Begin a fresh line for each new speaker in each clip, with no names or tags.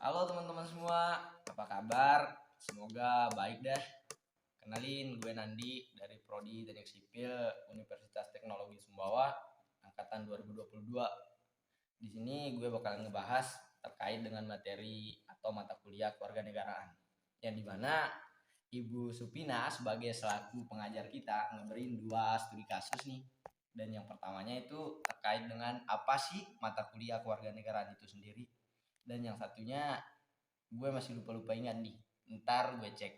Halo teman-teman semua, apa kabar? Semoga baik deh. Kenalin, gue Nandi dari Prodi Teknik Sipil Universitas Teknologi Sumbawa angkatan 2022. Di sini gue bakalan ngebahas terkait dengan materi atau mata kuliah kewarganegaraan. Yang dimana Ibu Supina sebagai selaku pengajar kita ngeberin 2 studi kasus nih. Dan yang pertamanya itu terkait dengan apa sih mata kuliah kewarganegaraan itu sendiri. Dan yang satunya gue masih lupa ingat nih, ntar gue cek.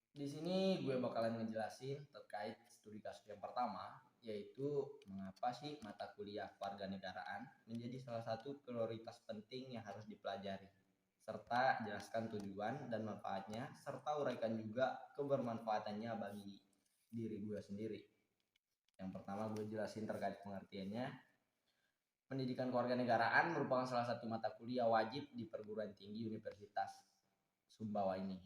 Di sini gue bakalan ngejelasin terkait studi kasus yang pertama, yaitu mengapa sih mata kuliah kewarganegaraan menjadi salah satu prioritas penting yang harus dipelajari, serta jelaskan tujuan dan manfaatnya, serta uraikan juga kebermanfaatannya bagi diri gue sendiri. Yang pertama gue jelasin terkait pengertiannya. Pendidikan kewarganegaraan merupakan salah satu mata kuliah wajib di perguruan tinggi Universitas Sumbawa ini,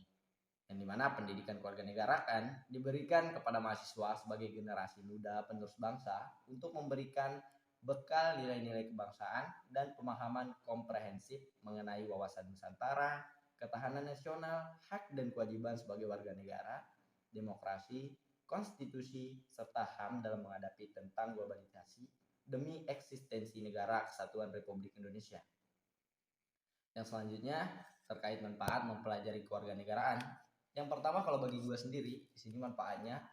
yang dimana pendidikan kewarganegaraan diberikan kepada mahasiswa sebagai generasi muda penerus bangsa untuk memberikan bekal nilai-nilai kebangsaan dan pemahaman komprehensif mengenai wawasan Nusantara, ketahanan nasional, hak dan kewajiban sebagai warga negara, demokrasi, konstitusi, serta HAM dalam menghadapi tentang globalisasi demi eksistensi negara kesatuan Republik Indonesia. Yang selanjutnya terkait manfaat mempelajari kewarganegaraan. Yang pertama kalau bagi gue sendiri, di sini manfaatnya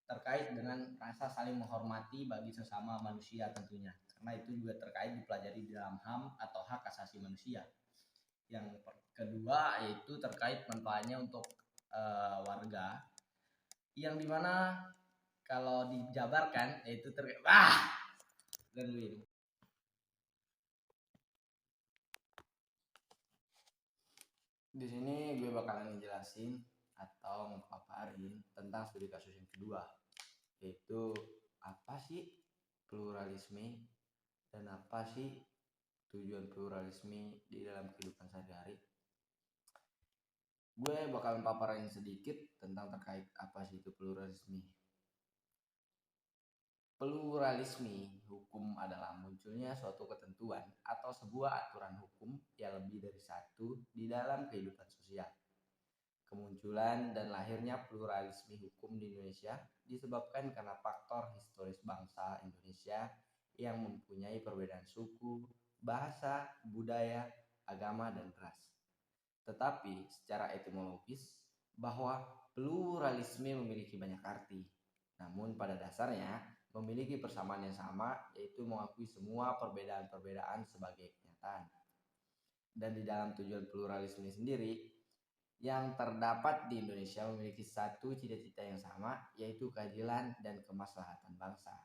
terkait dengan rasa saling menghormati bagi sesama manusia tentunya. Karena itu juga terkait dipelajari di dalam HAM atau hak asasi manusia. Yang kedua yaitu terkait manfaatnya untuk warga, yang dimana kalau dijabarkan yaitu terkait dan win. Di sini gue bakalan ngejelasin atau memaparin tentang studi kasus yang kedua, yaitu apa sih pluralisme dan apa sih tujuan pluralisme di dalam kehidupan sehari-hari. Gue bakalan paparin sedikit tentang terkait apa sih itu pluralisme. Pluralisme hukum adalah munculnya suatu ketentuan atau sebuah aturan hukum yang lebih dari satu di dalam kehidupan sosial. Kemunculan dan lahirnya pluralisme hukum di Indonesia disebabkan karena faktor historis bangsa Indonesia yang mempunyai perbedaan suku, bahasa, budaya, agama, dan ras. Tetapi secara etimologis bahwa pluralisme memiliki banyak arti, namun pada dasarnya memiliki persamaan yang sama, yaitu mengakui semua perbedaan-perbedaan sebagai kenyataan. Dan di dalam tujuan pluralisme sendiri, yang terdapat di Indonesia memiliki satu cita-cita yang sama, yaitu keadilan dan kemaslahatan bangsa.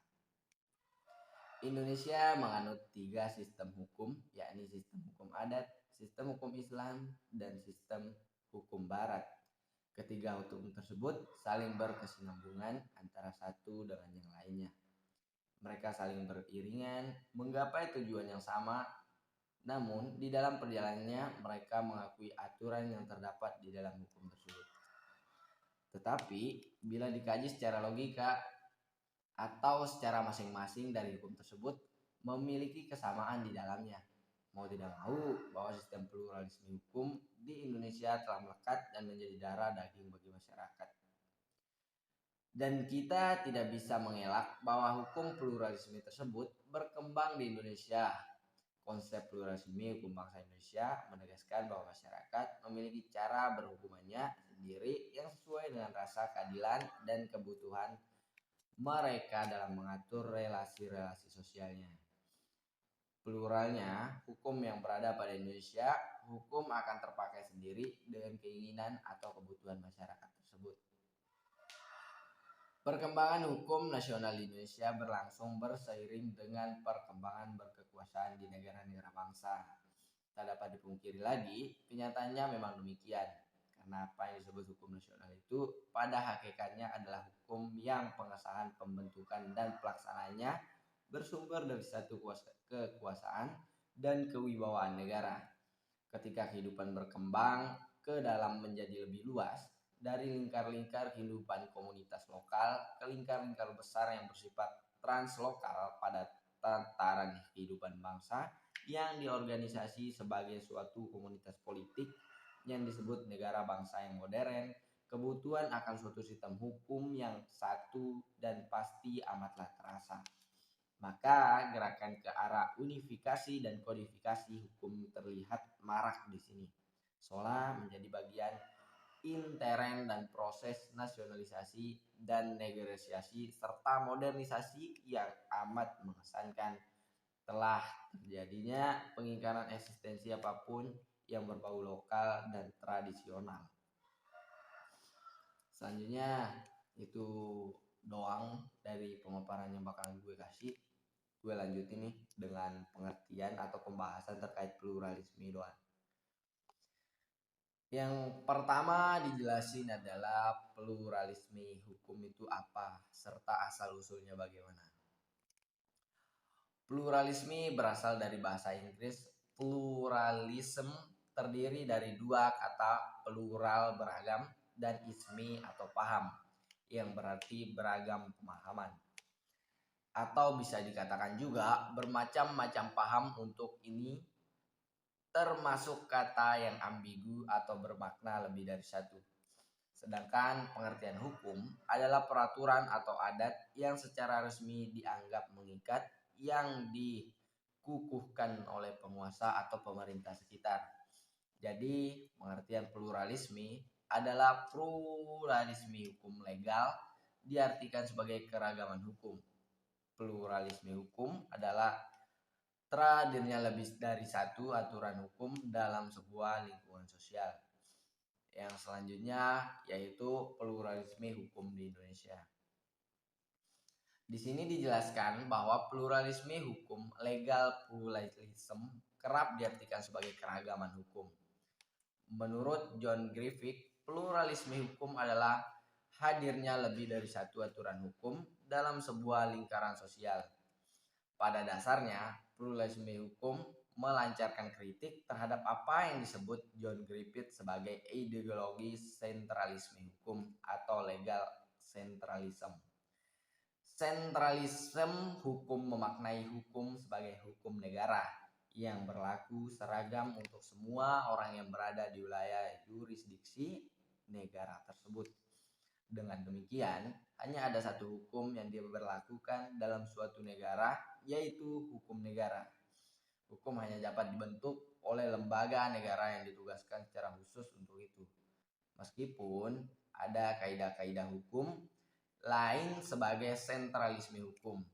Indonesia menganut 3 sistem hukum, yakni sistem hukum adat, sistem hukum Islam, dan sistem hukum Barat. Ketiga hukum tersebut saling berkesinambungan antara satu dengan yang lainnya. Mereka saling beriringan, menggapai tujuan yang sama, namun di dalam perjalanannya mereka mengakui aturan yang terdapat di dalam hukum tersebut. Tetapi bila dikaji secara logika atau secara masing-masing dari hukum tersebut memiliki kesamaan di dalamnya, mau tidak mau bahwa sistem pluralisme hukum di Indonesia telah melekat dan menjadi darah daging bagi masyarakat. Dan kita tidak bisa mengelak bahwa hukum pluralisme tersebut berkembang di Indonesia. Konsep pluralisme hukum bangsa Indonesia menegaskan bahwa masyarakat memiliki cara berhukumannya sendiri yang sesuai dengan rasa keadilan dan kebutuhan mereka dalam mengatur relasi-relasi sosialnya. Pluralnya hukum yang berada pada Indonesia, hukum akan terpakai sendiri dengan keinginan atau kebutuhan masyarakat tersebut. Perkembangan hukum nasional di Indonesia berlangsung berseiring dengan perkembangan berkekuasaan di negara-negara bangsa. Tak dapat dipungkiri lagi, kenyataannya memang demikian. Karena apa yang disebut hukum nasional itu pada hakikatnya adalah hukum yang pengesahan, pembentukan, dan pelaksanaannya bersumber dari satu kekuasaan dan kewibawaan negara. Ketika kehidupan berkembang ke dalam menjadi lebih luas, dari lingkar-lingkar kehidupan komunitas lokal ke lingkar-lingkar besar yang bersifat translokal pada tataran kehidupan bangsa yang diorganisasi sebagai suatu komunitas politik yang disebut negara bangsa yang modern. Kebutuhan akan suatu sistem hukum yang satu dan pasti amatlah terasa. Maka gerakan ke arah unifikasi dan kodifikasi hukum terlihat marak di sini. Seolah menjadi bagian intern dan proses nasionalisasi dan negosiasi serta modernisasi yang amat mengesankan. Telah terjadinya pengingkaran eksistensi apapun yang berbau lokal dan tradisional. Selanjutnya itu doang dari pemaparan yang bakalan gue kasih. Gue lanjutin nih dengan pengertian atau pembahasan terkait pluralisme doang. Yang pertama dijelasin adalah pluralisme hukum itu apa serta asal-usulnya bagaimana. Pluralisme berasal dari bahasa Inggris pluralism, terdiri dari dua kata plural beragam dan ismi atau paham yang berarti beragam pemahaman. Atau bisa dikatakan juga bermacam-macam paham untuk ini, termasuk kata yang ambigu atau bermakna lebih dari satu. Sedangkan pengertian hukum adalah peraturan atau adat yang secara resmi dianggap mengikat yang dikukuhkan oleh penguasa atau pemerintah sekitar. Jadi pengertian pluralisme adalah pluralisme hukum legal diartikan sebagai keragaman hukum. Pluralisme hukum adalah terhadirnya lebih dari satu aturan hukum dalam sebuah lingkungan sosial. Yang selanjutnya yaitu pluralisme hukum di Indonesia. Di sini dijelaskan bahwa pluralisme hukum legal pluralism kerap diartikan sebagai keragaman hukum. Menurut John Griffith, pluralisme hukum adalah hadirnya lebih dari satu aturan hukum dalam sebuah lingkaran sosial. Pada dasarnya, pluralisme hukum melancarkan kritik terhadap apa yang disebut John Griffith sebagai ideologi sentralisme hukum atau legal centralism. Sentralisme hukum memaknai hukum sebagai hukum negara yang berlaku seragam untuk semua orang yang berada di wilayah jurisdiksi negara tersebut. Dengan demikian, hanya ada satu hukum yang diberlakukan dalam suatu negara, yaitu hukum negara. Hukum hanya dapat dibentuk oleh lembaga negara yang ditugaskan secara khusus untuk itu. Meskipun ada kaidah-kaidah hukum lain sebagai sentralisme hukum.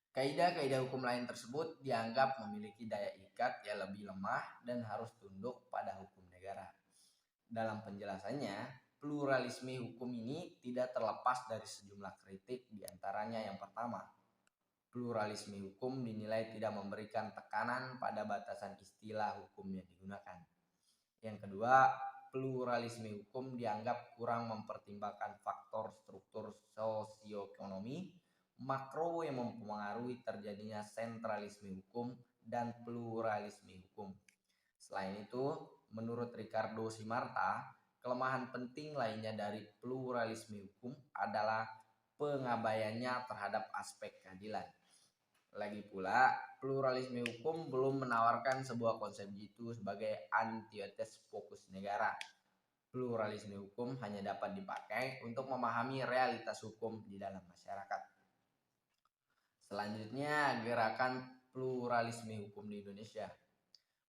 Kaidah-kaidah hukum lain tersebut dianggap memiliki daya ikat yang lebih lemah dan harus tunduk pada hukum negara. Dalam penjelasannya, pluralisme hukum ini tidak terlepas dari sejumlah kritik, diantaranya yang pertama, pluralisme hukum dinilai tidak memberikan tekanan pada batasan istilah hukum yang digunakan. Yang kedua, pluralisme hukum dianggap kurang mempertimbangkan faktor struktur sosioekonomi makro yang mempengaruhi terjadinya sentralisme hukum dan pluralisme hukum. Selain itu, menurut Ricardo Simarta, kelemahan penting lainnya dari pluralisme hukum adalah pengabaiannya terhadap aspek keadilan. Lagi pula, pluralisme hukum belum menawarkan sebuah konsep jitu sebagai antitesis fokus negara. Pluralisme hukum hanya dapat dipakai untuk memahami realitas hukum di dalam masyarakat. Selanjutnya, gerakan pluralisme hukum di Indonesia.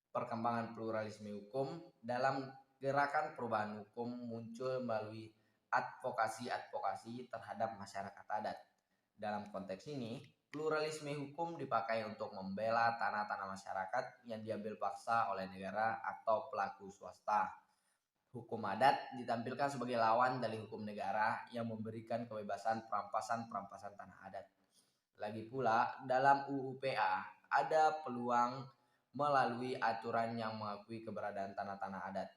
Perkembangan pluralisme hukum dalam gerakan perubahan hukum muncul melalui advokasi-advokasi terhadap masyarakat adat. Dalam konteks ini, pluralisme hukum dipakai untuk membela tanah-tanah masyarakat yang diambil paksa oleh negara atau pelaku swasta. Hukum adat ditampilkan sebagai lawan dari hukum negara yang memberikan kebebasan perampasan tanah adat. Lagi pula, dalam UU PA ada peluang melalui aturan yang mengakui keberadaan tanah-tanah adat.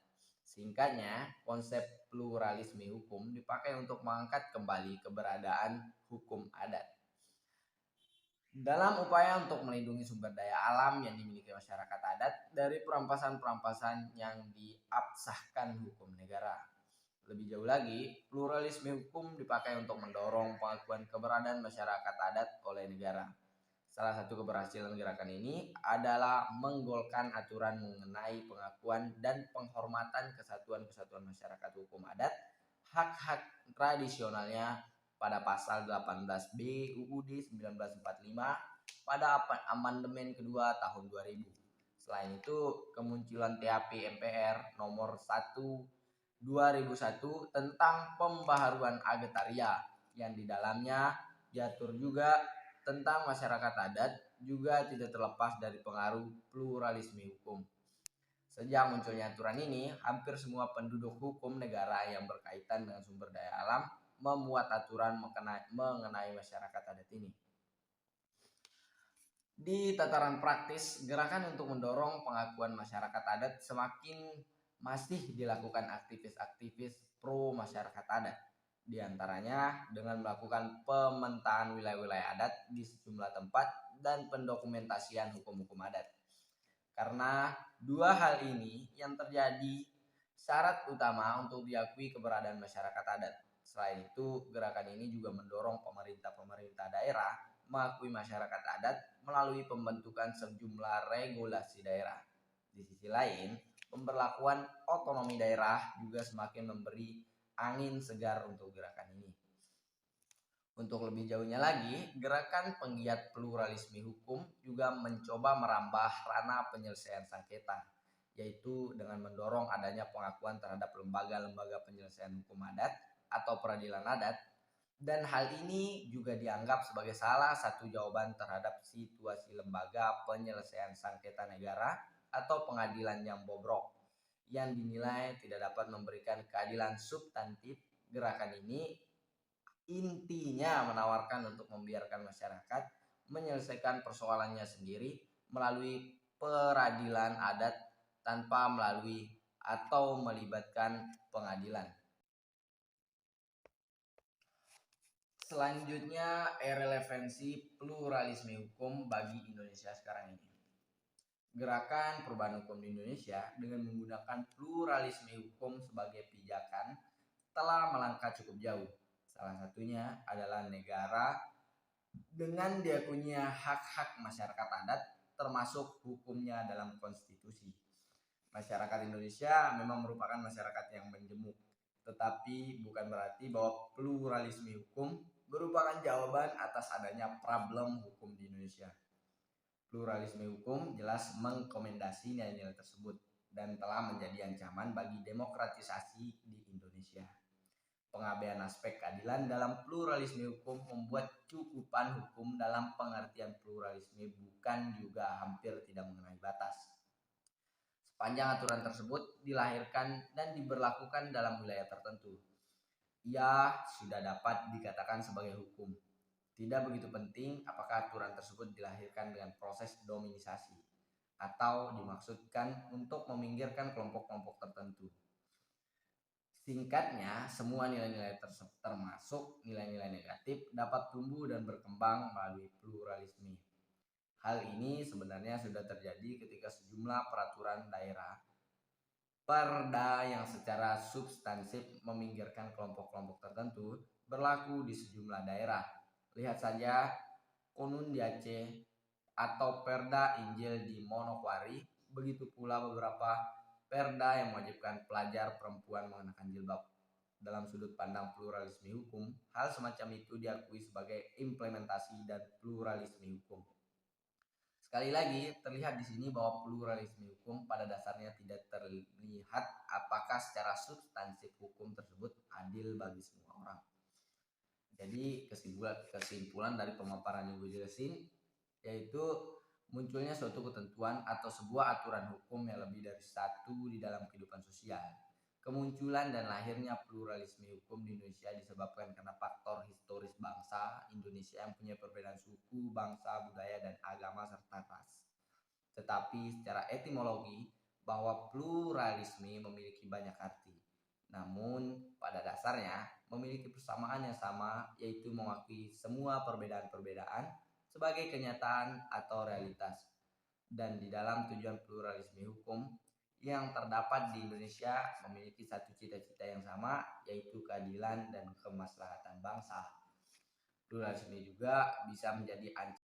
Singkatnya, konsep pluralisme hukum dipakai untuk mengangkat kembali keberadaan hukum adat. Dalam upaya untuk melindungi sumber daya alam yang dimiliki masyarakat adat dari perampasan-perampasan yang diabsahkan hukum negara. Lebih jauh lagi, pluralisme hukum dipakai untuk mendorong pengakuan keberadaan masyarakat adat oleh negara. Salah satu keberhasilan gerakan ini adalah menggolkan aturan mengenai pengakuan dan penghormatan kesatuan-kesatuan masyarakat hukum adat, hak-hak tradisionalnya pada pasal 18B UUD 1945 pada amandemen kedua tahun 2000. Selain itu, kemunculan TAP MPR nomor 1 2001 tentang pembaharuan Agraria yang di dalamnya diatur juga tentang masyarakat adat juga tidak terlepas dari pengaruh pluralisme hukum. Sejak munculnya aturan ini, hampir semua penduduk hukum negara yang berkaitan dengan sumber daya alam memuat aturan mengenai masyarakat adat ini. Di tataran praktis, gerakan untuk mendorong pengakuan masyarakat adat semakin masih dilakukan aktivis-aktivis pro masyarakat adat. Di antaranya dengan melakukan pemetaan wilayah-wilayah adat di sejumlah tempat dan pendokumentasian hukum-hukum adat. Karena dua hal ini yang terjadi syarat utama untuk diakui keberadaan masyarakat adat. Selain itu, gerakan ini juga mendorong pemerintah-pemerintah daerah mengakui masyarakat adat melalui pembentukan sejumlah regulasi daerah. Di sisi lain, pemberlakuan otonomi daerah juga semakin memberi angin segar untuk gerakan ini. Untuk lebih jauhnya lagi, gerakan penggiat pluralisme hukum juga mencoba merambah ranah penyelesaian sengketa, yaitu dengan mendorong adanya pengakuan terhadap lembaga-lembaga penyelesaian hukum adat atau peradilan adat. Dan hal ini juga dianggap sebagai salah satu jawaban terhadap situasi lembaga penyelesaian sengketa negara atau pengadilan yang bobrok, yang dinilai tidak dapat memberikan keadilan substantif. Gerakan ini intinya menawarkan untuk membiarkan masyarakat menyelesaikan persoalannya sendiri melalui peradilan adat tanpa melalui atau melibatkan pengadilan. Selanjutnya, relevansi pluralisme hukum bagi Indonesia sekarang ini. Gerakan perubahan hukum di Indonesia dengan menggunakan pluralisme hukum sebagai pijakan telah melangkah cukup jauh. Salah satunya adalah negara dengan diakuinya hak-hak masyarakat adat termasuk hukumnya dalam konstitusi. Masyarakat Indonesia memang merupakan masyarakat yang menjemuk, tetapi bukan berarti bahwa pluralisme hukum merupakan jawaban atas adanya problem hukum di Indonesia. Pluralisme hukum jelas mengkomendasi nilai-nilai tersebut dan telah menjadi ancaman bagi demokratisasi di Indonesia. Pengabaian aspek keadilan dalam pluralisme hukum membuat cukupan hukum dalam pengertian pluralisme bukan juga hampir tidak mengenai batas. Sepanjang aturan tersebut dilahirkan dan diberlakukan dalam wilayah tertentu, ia sudah dapat dikatakan sebagai hukum. Tidak begitu penting apakah aturan tersebut dilahirkan dengan proses dominisasi atau dimaksudkan untuk meminggirkan kelompok-kelompok tertentu. Singkatnya, semua nilai-nilai termasuk nilai-nilai negatif dapat tumbuh dan berkembang melalui pluralisme. Hal ini sebenarnya sudah terjadi ketika sejumlah peraturan daerah perda yang secara substansif meminggirkan kelompok-kelompok tertentu berlaku di sejumlah daerah. Lihat saja Konun di Aceh atau Perda Injil di Manokwari, begitu pula beberapa perda yang mewajibkan pelajar perempuan mengenakan jilbab. Dalam sudut pandang pluralisme hukum, hal semacam itu diakui sebagai implementasi dan pluralisme hukum. Sekali lagi, terlihat di sini bahwa pluralisme hukum pada dasarnya tidak terlihat apakah secara substansif hukum tersebut adil bagi semua orang. Jadi kesimpulan dari pemaparan yang gue jelasin yaitu munculnya suatu ketentuan atau sebuah aturan hukum yang lebih dari satu di dalam kehidupan sosial. Kemunculan dan lahirnya pluralisme hukum di Indonesia disebabkan karena faktor historis bangsa Indonesia yang punya perbedaan suku, bangsa, budaya, dan agama serta ras. Tetapi secara etimologi, bahwa pluralisme memiliki banyak arti. Namun pada dasarnya memiliki persamaan yang sama, yaitu mengakui semua perbedaan-perbedaan sebagai kenyataan atau realitas. Dan di dalam tujuan pluralisme hukum, yang terdapat di Indonesia memiliki satu cita-cita yang sama, yaitu keadilan dan kemaslahatan bangsa. Pluralisme juga bisa menjadi ancaman